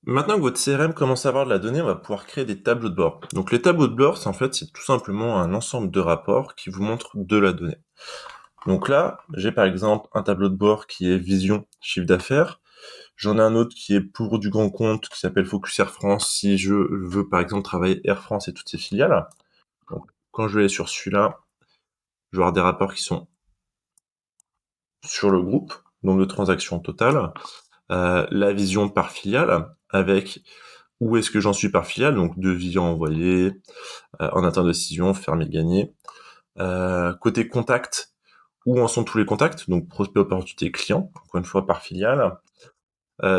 Maintenant que votre CRM commence à avoir de la donnée, on va pouvoir créer des tableaux de bord. Donc les tableaux de bord, c'est tout simplement un ensemble de rapports qui vous montrent de la donnée. Donc là, j'ai par exemple un tableau de bord qui est vision chiffre d'affaires. J'en ai un autre qui est pour du grand compte qui s'appelle Focus Air France si je veux par exemple travailler Air France et toutes ses filiales. Donc quand je vais sur celui-là, je vais avoir des rapports qui sont sur le groupe, nombre de transactions totales, la vision par filiale avec où est-ce que j'en suis par filiale, donc devis envoyé, en attente de décision, fermé, gagné. Côté contact, où en sont tous les contacts, donc prospect, opportunité, client, encore une fois par filiale.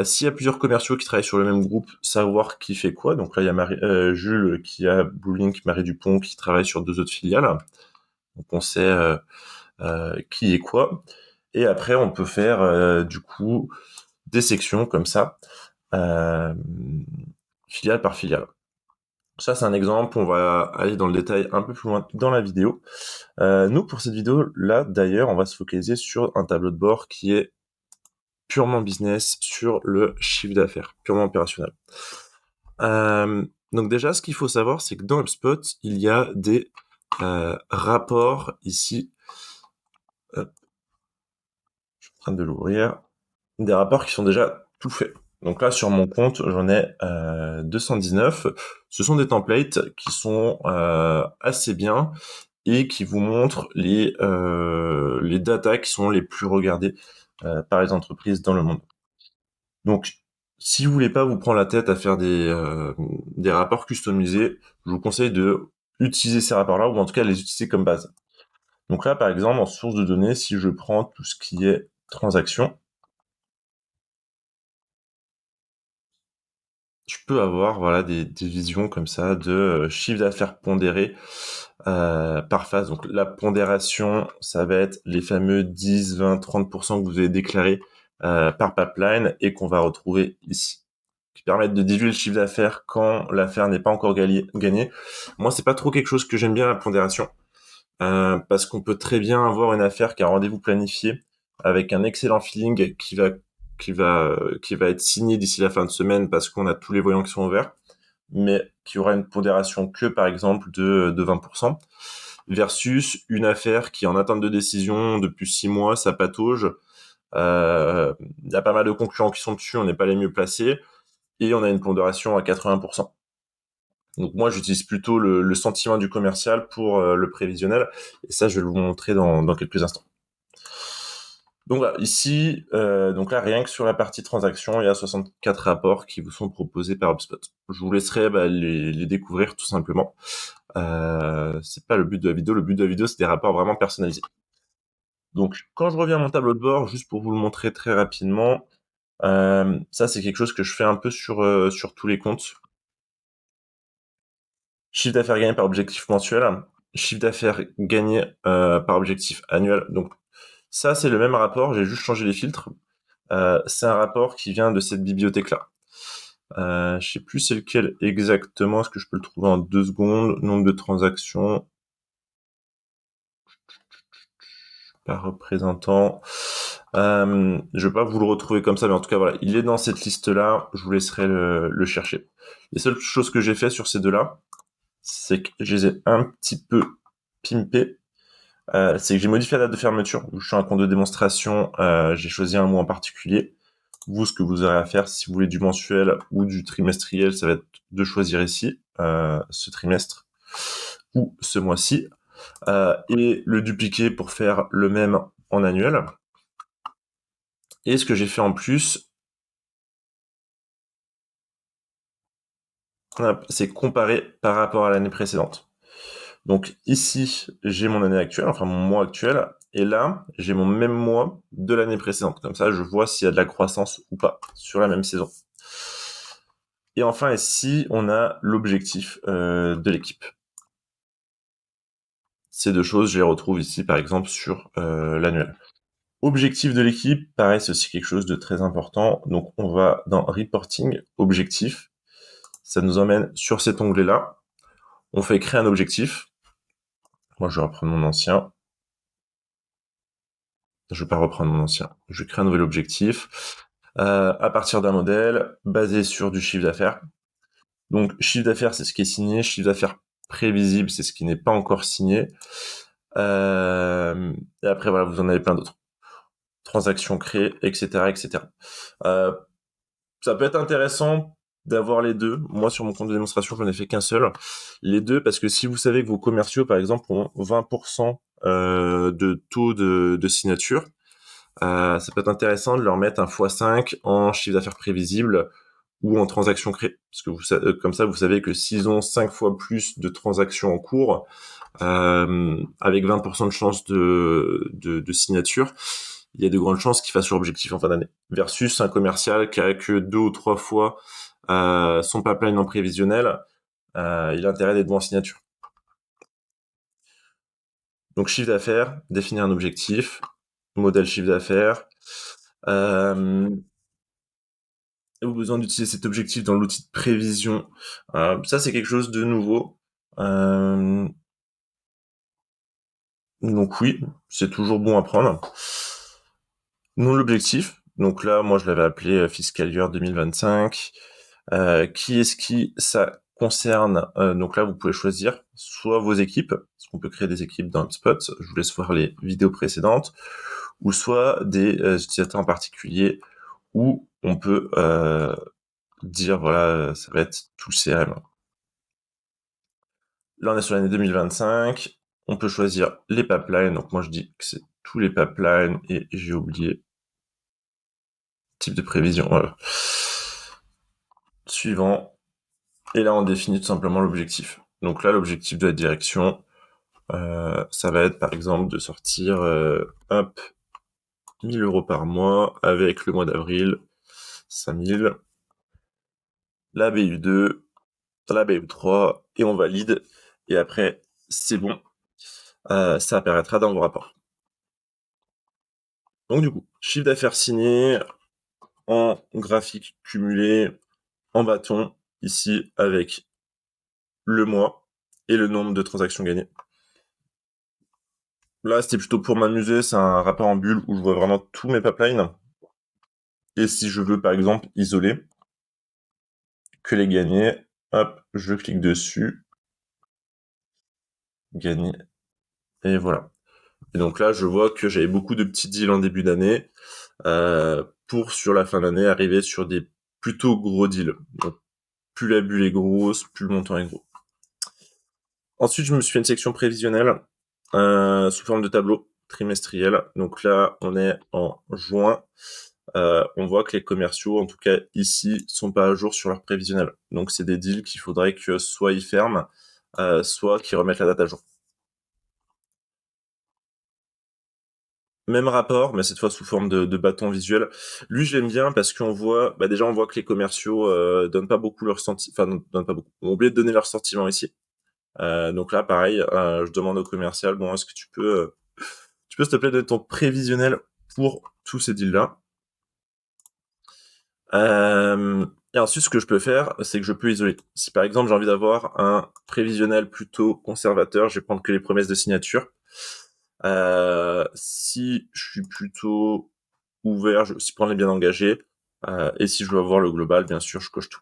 S'il y a plusieurs commerciaux qui travaillent sur le même groupe, savoir qui fait quoi. Donc là, il y a Jules qui a Bluelink, Marie Dupont qui travaille sur 2 autres filiales. Donc on sait qui est quoi. Et après, on peut faire du coup des sections comme ça, euh, filiale par filiale. Ça, c'est un exemple. On va aller dans le détail un peu plus loin dans la vidéo. Nous, pour cette vidéo-là, d'ailleurs, on va se focaliser sur un tableau de bord qui est purement business sur le chiffre d'affaires, purement opérationnel. Donc déjà, ce qu'il faut savoir, c'est que dans HubSpot, il y a des rapports ici. Hop, je suis en train de l'ouvrir. Des rapports qui sont déjà tout faits. Donc là, sur mon compte, j'en ai 219. Ce sont des templates qui sont assez bien et qui vous montrent les datas qui sont les plus regardées par les entreprises dans le monde. Donc, si vous voulez pas vous prendre la tête à faire des rapports customisés, je vous conseille de utiliser ces rapports-là ou en tout cas les utiliser comme base. Donc là, par exemple, en source de données, si je prends tout ce qui est transactions, je peux avoir voilà des visions comme ça de chiffre d'affaires pondéré par phase. Donc la pondération, ça va être les fameux 10, 20, 30% que vous avez déclarés par pipeline et qu'on va retrouver ici, qui permettent de diluer le chiffre d'affaires quand l'affaire n'est pas encore gagnée. Moi, c'est pas trop quelque chose que j'aime bien, la pondération, parce qu'on peut très bien avoir une affaire qui a un rendez-vous planifié avec un excellent feeling qui va être signé d'ici la fin de semaine parce qu'on a tous les voyants qui sont ouverts, mais qui aura une pondération que par exemple de 20%, versus une affaire qui est en attente de décision depuis 6 mois, ça patauge, il y a pas mal de concurrents qui sont dessus, on n'est pas les mieux placés, et on a une pondération à 80%. Donc moi, j'utilise plutôt le sentiment du commercial pour le prévisionnel, et ça, je vais vous montrer dans quelques instants. Donc voilà, ici, donc là, rien que sur la partie transaction, il y a 64 rapports qui vous sont proposés par HubSpot. Je vous laisserai les découvrir tout simplement. C'est pas le but de la vidéo. Le but de la vidéo, c'est des rapports vraiment personnalisés. Donc, quand je reviens à mon tableau de bord, juste pour vous le montrer très rapidement, ça, c'est quelque chose que je fais un peu sur tous les comptes. Chiffre d'affaires gagné par objectif mensuel, chiffre d'affaires gagné par objectif annuel. Donc, ça, c'est le même rapport. J'ai juste changé les filtres. C'est un rapport qui vient de cette bibliothèque-là. Je sais plus c'est lequel exactement. Est-ce que je peux le trouver en 2 secondes? Nombre de transactions par représentant. Je vais pas vous le retrouver comme ça, mais en tout cas voilà, il est dans cette liste-là. Je vous laisserai le chercher. Les seules choses que j'ai fait sur ces deux-là, c'est que je les ai un petit peu pimpés. C'est que j'ai modifié la date de fermeture. Je suis un compte de démonstration. J'ai choisi un mois en particulier. Vous, ce que vous aurez à faire, si vous voulez du mensuel ou du trimestriel, ça va être de choisir ici, ce trimestre ou ce mois-ci, et le dupliquer pour faire le même en annuel. Et ce que j'ai fait en plus, c'est comparer par rapport à l'année précédente. Donc ici, j'ai mon année actuelle, enfin mon mois actuel, et là, j'ai mon même mois de l'année précédente. Comme ça, je vois s'il y a de la croissance ou pas sur la même saison. Et enfin, ici, on a l'objectif de l'équipe. Ces deux choses, je les retrouve ici, par exemple, sur l'annuel. Objectif de l'équipe, pareil, c'est aussi quelque chose de très important. Donc, on va dans Reporting, Objectif. Ça nous emmène sur cet onglet-là. On fait créer un objectif. Moi, je vais reprendre mon ancien. Je vais pas reprendre mon ancien. Je crée un nouvel objectif. à partir d'un modèle basé sur du chiffre d'affaires. Donc, chiffre d'affaires, c'est ce qui est signé. Chiffre d'affaires prévisible, c'est ce qui n'est pas encore signé. Et après, voilà, vous en avez plein d'autres. Transactions créées, etc., etc. Ça peut être intéressant d'avoir les deux. Moi, sur mon compte de démonstration, je n'en ai fait qu'un seul. Les deux, parce que si vous savez que vos commerciaux, par exemple, ont 20% de taux de signature, ça peut être intéressant de leur mettre un x5 en chiffre d'affaires prévisible ou en transactions créées. Parce que comme ça, vous savez que s'ils ont 5 fois plus de transactions en cours, avec 20% de chance de signature, il y a de grandes chances qu'il fasse leur objectif en fin d'année. Versus un commercial qui a que 2 ou 3 fois son pipeline en prévisionnel, il a intérêt d'être bon en signature. Donc chiffre d'affaires, définir un objectif, modèle chiffre d'affaires. Avez-vous besoin d'utiliser cet objectif dans l'outil de prévision? Ça, c'est quelque chose de nouveau. Donc oui, c'est toujours bon à prendre. Non, l'objectif. Donc là, moi, je l'avais appelé Fiscal Year 2025. Qui est-ce qui ça concerne? Donc là, vous pouvez choisir soit vos équipes, parce qu'on peut créer des équipes dans HubSpot. Je vous laisse voir les vidéos précédentes, ou soit des utilisateurs en particulier, où on peut dire, voilà, ça va être tout le CRM. Là, on est sur l'année 2025. On peut choisir les pipelines. Donc moi, je dis que c'est tous les pipelines et j'ai oublié type de prévision. Voilà. Suivant. Et là, on définit tout simplement l'objectif. Donc là, l'objectif de la direction, ça va être par exemple de sortir 1000 euros par mois avec le mois d'avril, 5000, la BU2, la BU3, et on valide. Et après, c'est bon. Ça apparaîtra dans vos rapports. Donc du coup, chiffre d'affaires signé en graphique cumulé en bâton, ici avec le mois et le nombre de transactions gagnées. Là, c'était plutôt pour m'amuser, c'est un rapport en bulle où je vois vraiment tous mes pipelines. Et si je veux, par exemple, isoler, que les gagner, hop, je clique dessus, gagner, et voilà. Et donc là, je vois que j'avais beaucoup de petits deals en début d'année, pour sur la fin d'année arriver sur des plutôt gros deals. Donc, plus la bulle est grosse, plus le montant est gros. Ensuite, je me suis fait une section prévisionnelle sous forme de tableau trimestriel. Donc là, on est en juin. On voit que les commerciaux, en tout cas ici, sont pas à jour sur leur prévisionnel. Donc c'est des deals qu'il faudrait que soit ils ferment, soit qu'ils remettent la date à jour. Même rapport, mais cette fois sous forme de bâton visuel. Lui, je l'aime bien parce qu'on voit, déjà on voit que les commerciaux donnent pas beaucoup leur donnent pas beaucoup. Ont oublié de donner leur sortiment ici. Donc là, pareil, je demande au commercial, bon, est-ce que tu peux s'il te plaît donner ton prévisionnel pour tous ces deals-là. Et ensuite, ce que je peux faire, c'est que je peux isoler. Si par exemple j'ai envie d'avoir un prévisionnel plutôt conservateur, je vais prendre que les promesses de signature. Si je suis plutôt ouvert, je vais aussi prendre les bien engagés. Et si je veux avoir le global, bien sûr, je coche tout.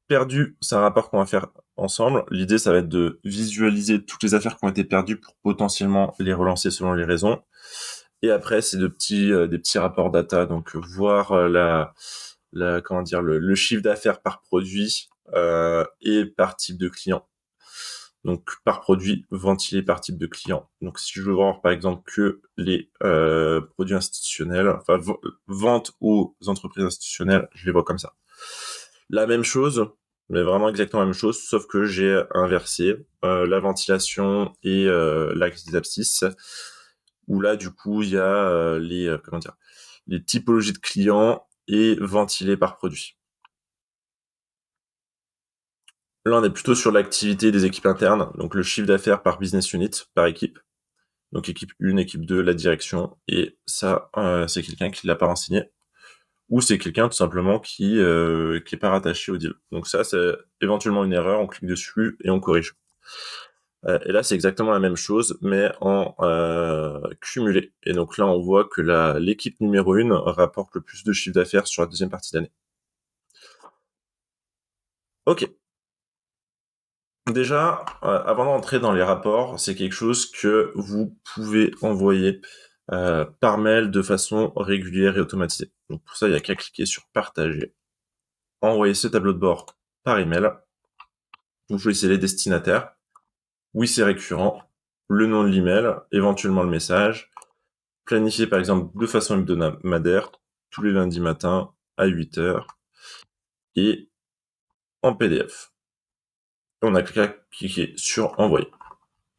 Perdu, c'est un rapport qu'on va faire ensemble. L'idée, ça va être de visualiser toutes les affaires qui ont été perdues pour potentiellement les relancer selon les raisons. Et après, c'est des petits rapports data, donc voir le chiffre d'affaires par produit et par type de client. Donc par produit, ventilé par type de client. Donc si je veux voir par exemple que les produits institutionnels, enfin vente aux entreprises institutionnelles, je les vois comme ça. La même chose, mais vraiment exactement la même chose, sauf que j'ai inversé la ventilation et l'axe des abscisses, où là du coup il y a les typologies de clients et ventilés par produit. Là, on est plutôt sur l'activité des équipes internes, donc le chiffre d'affaires par business unit, par équipe. Donc équipe 1, équipe 2, la direction, et ça, c'est quelqu'un qui l'a pas renseigné, ou c'est quelqu'un tout simplement qui est pas rattaché au deal. Donc ça, c'est éventuellement une erreur, on clique dessus et on corrige. Et là, c'est exactement la même chose, mais en cumulé. Et donc là, on voit que l'équipe numéro 1 rapporte le plus de chiffre d'affaires sur la deuxième partie d'année. Ok. Déjà, avant d'entrer dans les rapports, c'est quelque chose que vous pouvez envoyer par mail de façon régulière et automatisée. Donc pour ça, il n'y a qu'à cliquer sur partager, envoyer ce tableau de bord par email. Vous choisissez les destinataires. Oui, c'est récurrent. Le nom de l'email, éventuellement le message. Planifier par exemple de façon hebdomadaire, tous les lundis matins à 8 h et en PDF. On a qu'à cliquer sur envoyer.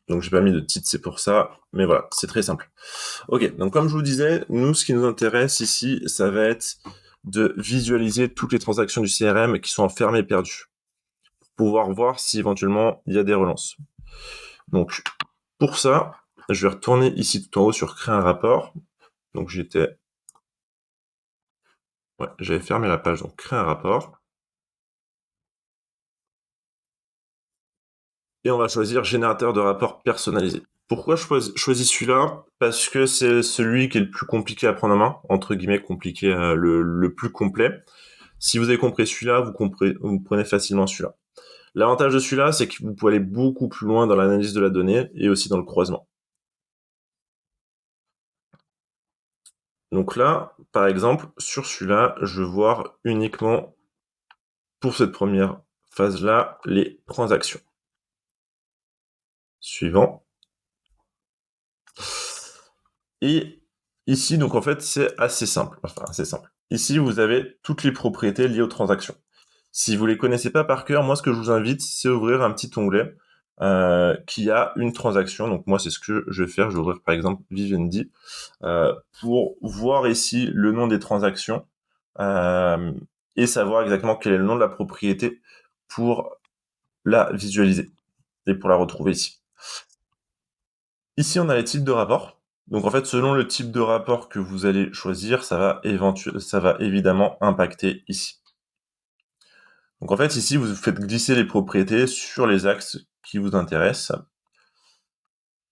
Donc j'ai pas mis de titre, c'est pour ça, mais voilà, c'est très simple. Ok, donc comme je vous disais, nous ce qui nous intéresse ici, ça va être de visualiser toutes les transactions du CRM qui sont en fermé et perdu, pour pouvoir voir si éventuellement il y a des relances. Donc pour ça, je vais retourner ici tout en haut sur créer un rapport. Donc j'avais fermé la page, donc créer un rapport. Et on va choisir générateur de rapport personnalisé. Pourquoi je choisis celui-là? Parce que c'est celui qui est le plus compliqué à prendre en main, entre guillemets compliqué, le plus complet. Si vous avez compris celui-là, vous prenez facilement celui-là. L'avantage de celui-là, c'est que vous pouvez aller beaucoup plus loin dans l'analyse de la donnée et aussi dans le croisement. Donc là, par exemple, sur celui-là, je vais voir uniquement, pour cette première phase-là, les transactions. Suivant. Et ici, donc en fait, c'est assez simple. Enfin, assez simple. Ici, vous avez toutes les propriétés liées aux transactions. Si vous les connaissez pas par cœur, moi, ce que je vous invite, c'est ouvrir un petit onglet qui a une transaction. Donc moi, c'est ce que je vais faire. Je vais ouvrir par exemple Vivendi pour voir ici le nom des transactions et savoir exactement quel est le nom de la propriété pour la visualiser et pour la retrouver ici. Ici, on a les types de rapports. Donc en fait, selon le type de rapport que vous allez choisir, ça va évidemment impacter ici. Donc en fait, ici, vous faites glisser les propriétés sur les axes qui vous intéressent.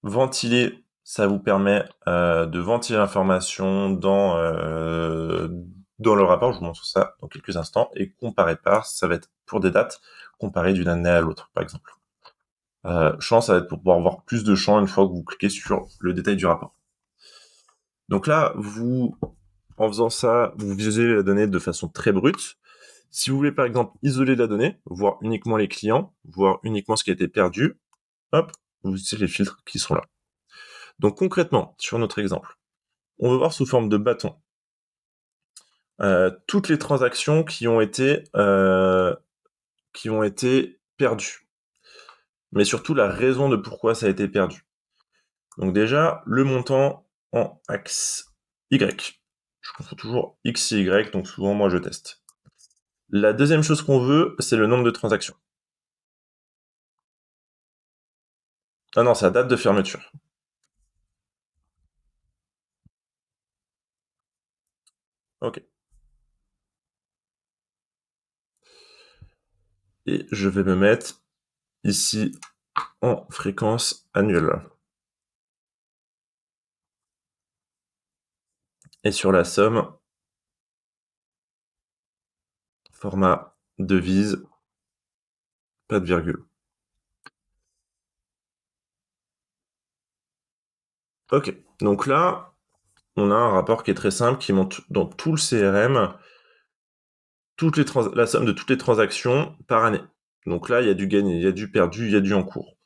Ventiler, ça vous permet de ventiler l'information dans le rapport. Je vous montre ça dans quelques instants. Et comparer par, ça va être pour des dates, comparer d'une année à l'autre, par exemple. Champ, ça va être pour pouvoir voir plus de champs une fois que vous cliquez sur le détail du rapport. Donc là, en faisant ça, vous visualisez la donnée de façon très brute. Si vous voulez par exemple isoler la donnée, voir uniquement les clients, voir uniquement ce qui a été perdu, hop, vous utilisez les filtres qui sont là. Donc concrètement, sur notre exemple, on veut voir sous forme de bâton toutes les transactions qui ont été perdues, mais surtout la raison de pourquoi ça a été perdu. Donc déjà, le montant en axe Y. Je confonds toujours X et Y, donc souvent moi je teste. La deuxième chose qu'on veut, c'est le nombre de transactions. Ah non, c'est la date de fermeture. Ok. Et je vais me mettre ici en fréquence annuelle. Et sur la somme, format devise, pas de virgule. Ok. Donc là, on a un rapport qui est très simple, qui montre dans tout le CRM la somme de toutes les transactions par année. Donc là, il y a du gagné, il y a du perdu, il y a du en cours.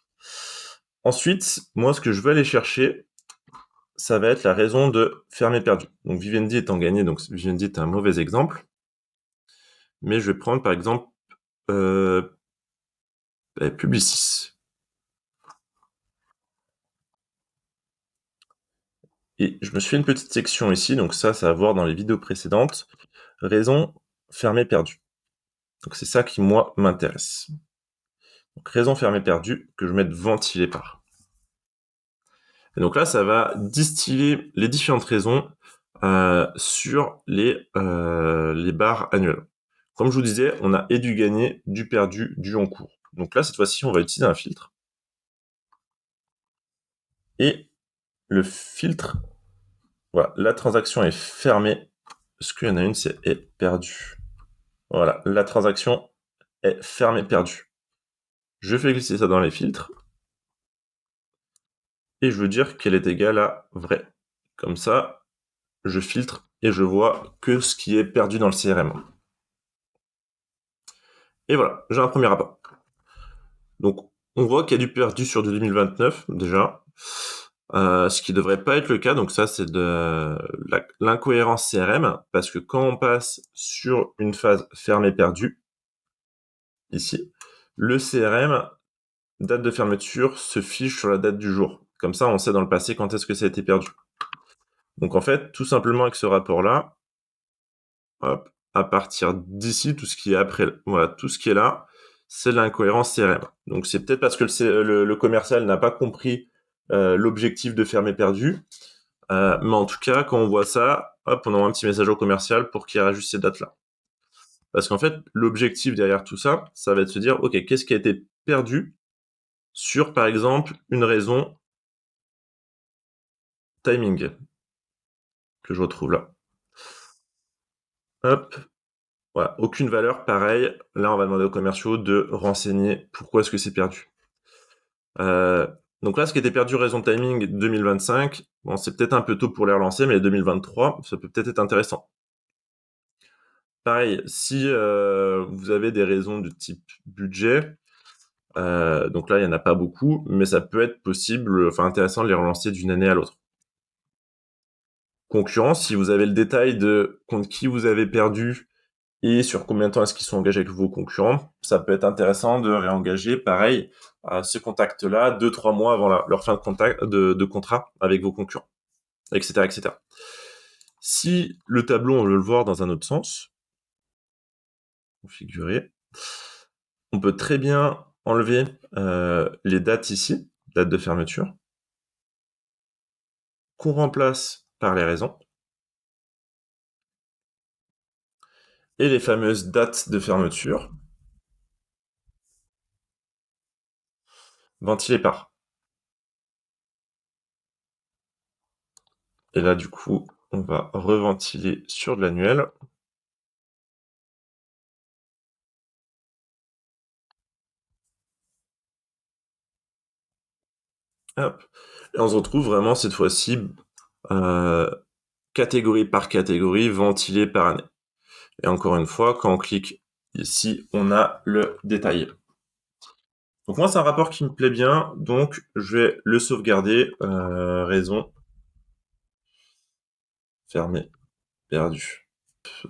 Ensuite, moi, ce que je veux aller chercher, ça va être la raison de fermer perdu. Donc Vivendi étant gagné, donc Vivendi est un mauvais exemple. Mais je vais prendre par exemple Publicis. Et je me suis fait une petite section ici, donc ça va voir dans les vidéos précédentes. Raison fermée perdue. Donc c'est ça qui, moi, m'intéresse. Donc raison fermée perdue, que je mette ventilé par. Et donc là, ça va distiller les différentes raisons sur les barres annuelles. Comme je vous disais, on a et du gagné, du perdu, du en cours. Donc là, cette fois-ci, on va utiliser un filtre. Et le filtre, voilà, la transaction est fermée. Parce qu'il y en a une, c'est est perdue. Voilà, la transaction est fermée, perdue. Je fais glisser ça dans les filtres. Et je veux dire qu'elle est égale à vrai. Comme ça, je filtre et je vois que ce qui est perdu dans le CRM. Et voilà, j'ai un premier rapport. Donc, on voit qu'il y a du perdu sur du 2029, déjà. Ce qui devrait pas être le cas. Donc ça, c'est de l'incohérence CRM, parce que quand on passe sur une phase fermée perdue, ici, le CRM, date de fermeture, se fiche sur la date du jour. Comme ça, on sait dans le passé quand est-ce que ça a été perdu. Donc en fait, tout simplement avec ce rapport-là, hop, à partir d'ici, tout ce qui est après, voilà, tout ce qui est là, c'est de l'incohérence CRM. Donc c'est peut-être parce que le commercial n'a pas compris l'objectif de fermer perdu. Mais en tout cas, quand on voit ça, hop, on envoie un petit message au commercial pour qu'il rajuste ces dates-là. Parce qu'en fait, l'objectif derrière tout ça, ça va être de se dire, ok, qu'est-ce qui a été perdu sur, par exemple, une raison timing que je retrouve là. Hop, voilà, aucune valeur, pareil. Là, on va demander aux commerciaux de renseigner pourquoi est-ce que c'est perdu. Euh, donc là, ce qui était perdu raison timing 2025, bon, c'est peut-être un peu tôt pour les relancer, mais 2023, ça peut peut-être être intéressant. Pareil, si vous avez des raisons de type budget, donc là, il n'y en a pas beaucoup, mais ça peut être possible, enfin intéressant de les relancer d'une année à l'autre. Concurrence, si vous avez le détail de contre qui vous avez perdu et sur combien de temps est-ce qu'ils sont engagés avec vos concurrents, ça peut être intéressant de réengager, pareil, ce contact-là 2-3 mois avant leur fin de contrat avec vos concurrents, etc., etc. Si le tableau, on veut le voir dans un autre sens, configurer, on peut très bien enlever les dates ici, date de fermeture, qu'on remplace par les raisons, et les fameuses dates de fermeture, ventilées par. Et là, du coup, on va reventiler sur de l'annuel. Hop. Et on se retrouve vraiment cette fois-ci catégorie par catégorie, ventilé par année. Et encore une fois, quand on clique ici, on a le détail. Donc moi, c'est un rapport qui me plaît bien, donc je vais le sauvegarder. Raison fermée, perdu.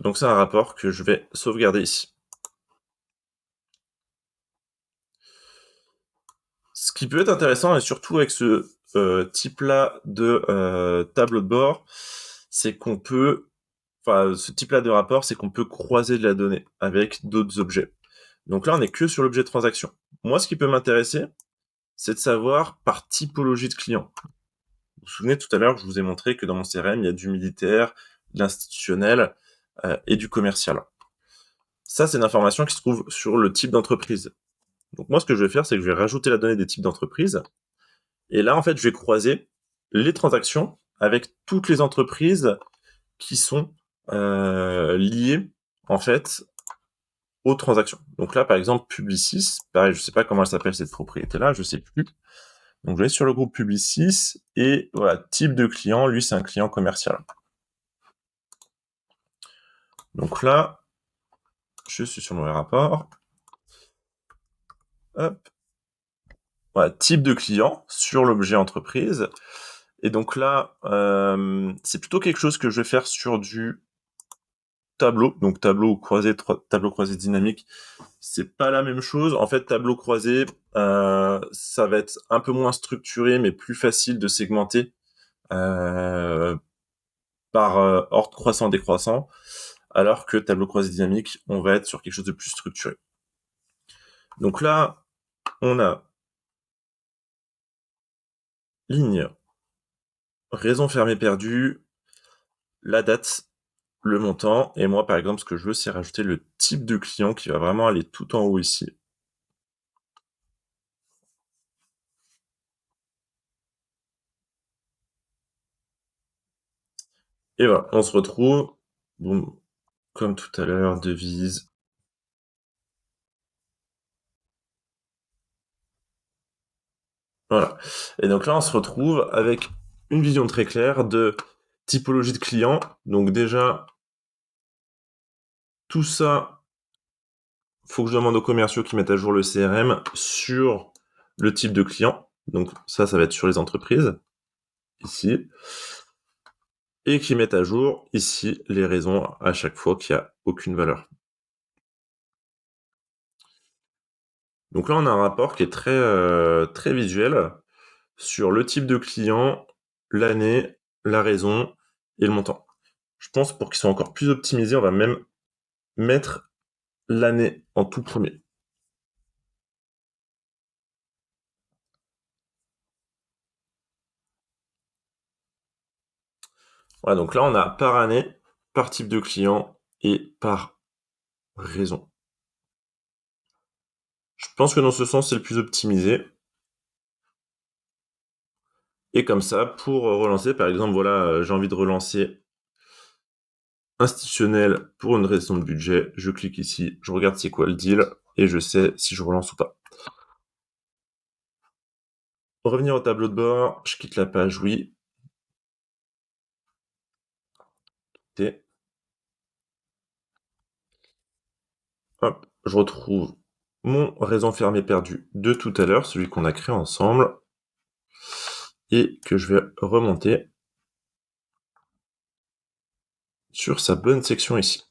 Donc c'est un rapport que je vais sauvegarder ici. Ce qui peut être intéressant, et surtout avec ce type-là de tableau de bord, c'est qu'on peut, enfin, ce type-là de rapport, c'est qu'on peut croiser de la donnée avec d'autres objets. Donc là, on n'est que sur l'objet transaction. Moi, ce qui peut m'intéresser, c'est de savoir par typologie de client. Vous vous souvenez, tout à l'heure, je vous ai montré que dans mon CRM, il y a du militaire, de l'institutionnel et du commercial. Ça, c'est une information qui se trouve sur le type d'entreprise. Donc moi, ce que je vais faire, c'est que je vais rajouter la donnée des types d'entreprises. Et là, en fait, je vais croiser les transactions avec toutes les entreprises qui sont liées, en fait, aux transactions. Donc là, par exemple, Publicis, pareil, je sais pas comment elle s'appelle cette propriété-là, je sais plus. Donc je vais sur le groupe Publicis et voilà, type de client, lui c'est un client commercial. Donc là, je suis sur mon rapport. Hop. Voilà, type de client sur l'objet entreprise. Et donc là, c'est plutôt quelque chose que je vais faire sur du tableau. Donc tableau croisé dynamique, c'est pas la même chose. En fait, tableau croisé, ça va être un peu moins structuré, mais plus facile de segmenter par ordre croissant décroissant, alors que tableau croisé dynamique, on va être sur quelque chose de plus structuré. Donc là, on a ligne, raison fermée perdue, la date, le montant, et moi par exemple ce que je veux c'est rajouter le type de client qui va vraiment aller tout en haut ici. Et voilà, on se retrouve, boum, comme tout à l'heure, devise. Voilà. Et donc là, on se retrouve avec une vision très claire de typologie de client. Donc déjà, tout ça, faut que je demande aux commerciaux qui mettent à jour le CRM sur le type de client. Donc ça va être sur les entreprises, ici. Et qui mettent à jour, ici, les raisons à chaque fois qu'il n'y a aucune valeur. Donc là, on a un rapport qui est très visuel sur le type de client, l'année, la raison et le montant. Je pense pour qu'ils soient encore plus optimisés, on va même mettre l'année en tout premier. Voilà, donc là, on a par année, par type de client et par raison. Je pense que dans ce sens, c'est le plus optimisé. Et comme ça, pour relancer, par exemple, voilà, j'ai envie de relancer institutionnel pour une raison de budget. Je clique ici, je regarde c'est quoi le deal et je sais si je relance ou pas. Revenir au tableau de bord, je quitte la page, oui. Et hop, je retrouve mon raison fermé perdu de tout à l'heure, celui qu'on a créé ensemble, et que je vais remonter sur sa bonne section ici.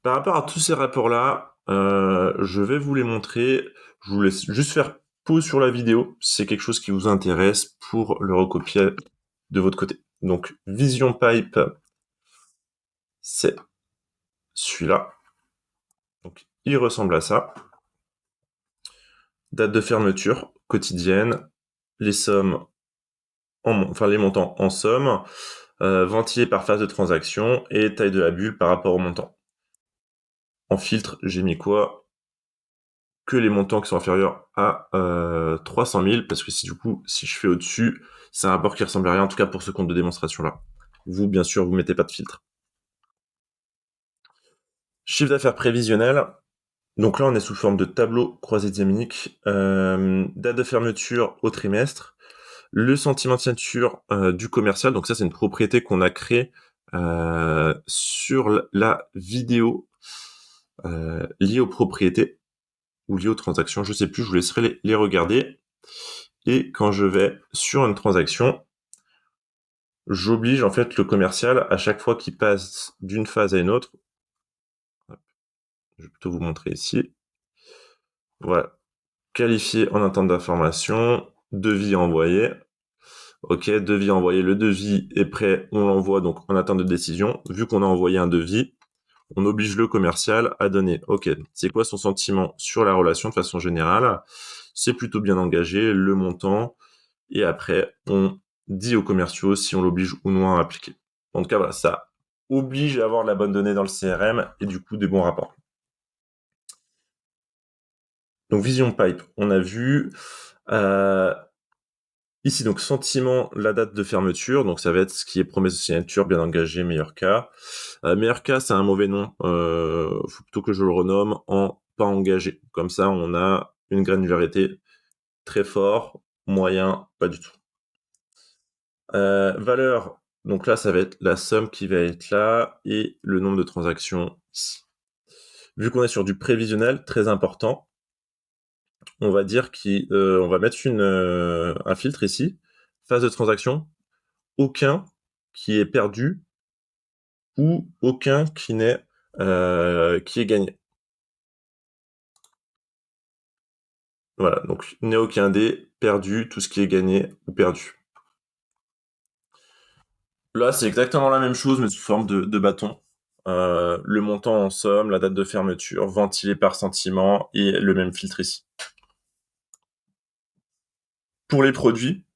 Par rapport à tous ces rapports-là, je vais vous les montrer. Je vous laisse juste faire pause sur la vidéo si c'est quelque chose qui vous intéresse pour le recopier de votre côté. Donc, Vision Pipe, c'est celui-là. Donc, il ressemble à ça. Date de fermeture quotidienne, les sommes, enfin les montants en somme, ventilé par phase de transaction et taille de la bulle par rapport au montant. En filtre, j'ai mis quoi? Que les montants qui sont inférieurs à 300 000, parce que si je fais au-dessus, c'est un rapport qui ressemble à rien, en tout cas pour ce compte de démonstration-là. Vous, bien sûr, vous mettez pas de filtre. Chiffre d'affaires prévisionnel. Donc là, on est sous forme de tableau croisé diaminique. Date de fermeture au trimestre. Le sentiment de signature du commercial. Donc ça, c'est une propriété qu'on a créée sur la vidéo liée aux propriétés ou liées aux transactions. Je sais plus, je vous laisserai les regarder. Et quand je vais sur une transaction, j'oblige en fait le commercial à chaque fois qu'il passe d'une phase à une autre. Je vais plutôt vous montrer ici. Voilà. Qualifié en attente d'information, devis envoyé. Ok, devis envoyé, le devis est prêt, on l'envoie donc en attente de décision. Vu qu'on a envoyé un devis, on oblige le commercial à donner, ok, c'est quoi son sentiment sur la relation de façon générale? C'est plutôt bien engagé, le montant, et après, on dit aux commerciaux si on l'oblige ou non à appliquer. En tout cas, voilà, ça oblige à avoir la bonne donnée dans le CRM et du coup des bons rapports. Donc Vision Pipe, on a vu. Ici, donc sentiment, la date de fermeture, donc ça va être ce qui est promesse de signature, bien engagé, meilleur cas. Meilleur cas, c'est un mauvais nom. Faut plutôt que je le renomme en pas engagé. Comme ça, on a une granularité très fort, moyen, pas du tout. Valeur, donc là, ça va être la somme qui va être là et le nombre de transactions ici. Vu qu'on est sur du prévisionnel, très important, on va dire qu'on va mettre un filtre ici, phase de transaction, aucun qui est perdu ou aucun qui est gagné. Voilà, donc n'est aucun des perdu, tout ce qui est gagné ou perdu. Là, c'est exactement la même chose, mais sous forme de bâton. Le montant en somme, la date de fermeture, ventilé par sentiment et le même filtre ici. Pour les produits,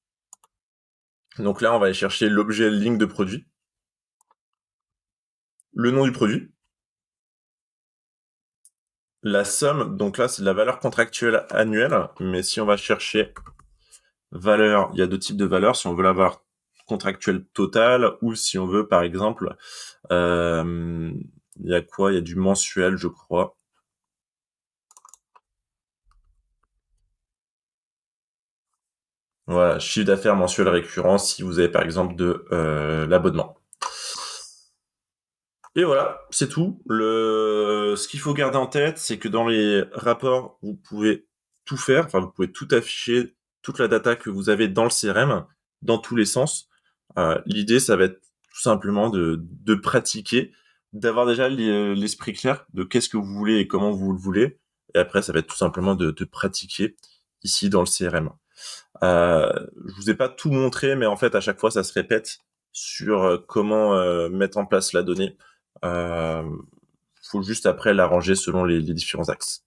donc là, on va aller chercher l'objet ligne de produit, le nom du produit, la somme, donc là, c'est la valeur contractuelle annuelle, mais si on va chercher valeur, il y a deux types de valeurs. Si on veut l'avoir contractuel total ou si on veut, par exemple, il y a quoi? Il y a du mensuel, je crois. Voilà, chiffre d'affaires mensuel récurrent si vous avez, par exemple, de l'abonnement. Et voilà, c'est tout. Ce qu'il faut garder en tête, c'est que dans les rapports, vous pouvez tout faire, enfin, vous pouvez tout afficher, toute la data que vous avez dans le CRM, dans tous les sens. L'idée, ça va être tout simplement de pratiquer, d'avoir déjà l'esprit clair de qu'est-ce que vous voulez et comment vous le voulez. Et après, ça va être tout simplement de pratiquer ici dans le CRM. Je vous ai pas tout montré, mais en fait, à chaque fois, ça se répète sur comment mettre en place la donnée. Faut juste après l'arranger selon les différents axes.